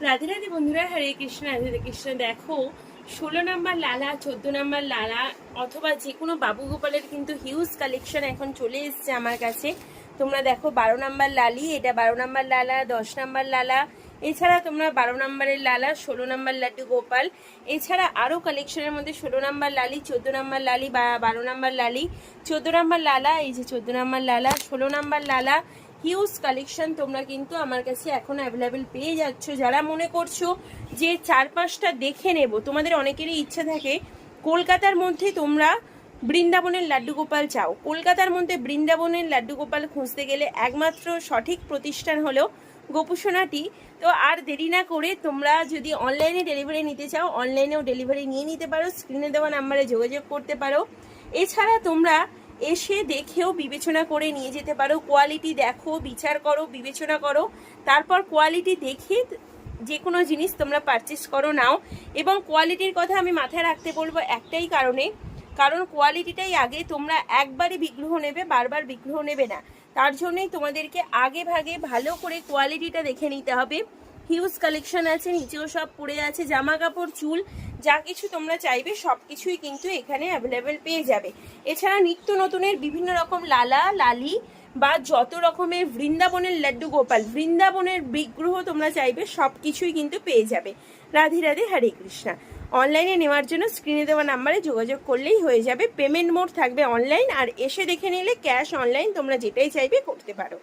রাধে রাধে বন্ধুরা, হরে কৃষ্ণ। রাধে কৃষ্ণ। দেখো 16 নম্বর লালা, 14 নম্বর লালা অথবা যে কোনো বাবু গোপালের কিন্তু হিউজ কালেকশন এখন চলে এসছে আমার কাছে। তোমরা দেখো 12 নম্বর লালি, এটা 12 নম্বর লালা, 10 নম্বর লালা, এছাড়া তোমরা 12 নম্বরের লালা, 16 নম্বর লাড্ডু গোপাল, এছাড়া আরও কালেকশনের মধ্যে 16 নম্বর লালি, 14 নম্বর লালি বা 12 নম্বর লালি, 14 নম্বর লালা, এই যে 14 নম্বর লালা, 16 নম্বর লালা, হিউজ কালেকশন তোমরা কিন্তু আমার কাছে এখন অ্যাভেলেবেল পেয়ে যাচ্ছ। যারা মনে করছো যে 4-5টা দেখে নেব, তোমাদের অনেকেরই ইচ্ছা থাকে কলকাতার মধ্যে তোমরা বৃন্দাবনের লাড্ডু গোপাল চাও, কলকাতার মধ্যে বৃন্দাবনের লাড্ডু গোপাল খুঁজতে গেলে একমাত্র সঠিক প্রতিষ্ঠান হলো গোপুসোনাটি। তো আর দেরি না করে তোমরা যদি অনলাইনে ডেলিভারি নিতে চাও, অনলাইনেও ডেলিভারি নিয়ে নিতে পারো, স্ক্রিনে দেওয়া নাম্বারে যোগাযোগ করতে পারো। এছাড়া তোমরা এসে দেখেও বিবেচনা করে নিয়ে যেতে পারো। কোয়ালিটি দেখো, বিচার করো, বিবেচনা করো, তারপর কোয়ালিটি দেখে যে কোনো জিনিস তোমরা পারচেস করো, নাও। এবং কোয়ালিটির কথা আমি মাথায় রাখতে বলবো একটাই কারণে, কারণ কোয়ালিটিটাই আগে। তোমরা একবারই বিগ্রহ নেবে, বারবার বিগ্রহ নেবে না। তার জন্যই তোমাদেরকে আগে ভাগে ভালো করে কোয়ালিটিটা দেখে নিতে হবে। হিউজ কালেকশন আছে, নিচেও সব পড়ে আছে, জামা কাপড়, চুল, যা কিছু তোমরা চাইবে সব কিছুই কিন্তু এখানে অ্যাভেলেবেল পেয়ে যাবে। এছাড়া নিত্য নতুনের বিভিন্ন রকম লালা, লালি বা যত রকমের বৃন্দাবনের লাড্ডু গোপাল, বৃন্দাবনের বিগ্রহ তোমরা চাইবে সব কিছুই কিন্তু পেয়ে যাবে। রাধে রাধে, হরে কৃষ্ণা। অনলাইনে নেওয়ার জন্য স্ক্রিনে দেওয়া নাম্বারে যোগাযোগ করলেই হয়ে যাবে। পেমেন্ট মোড থাকবে অনলাইন, আর এসে দেখে নিলে ক্যাশ অনলাইন তোমরা যেটাই চাইবে করতে পারো।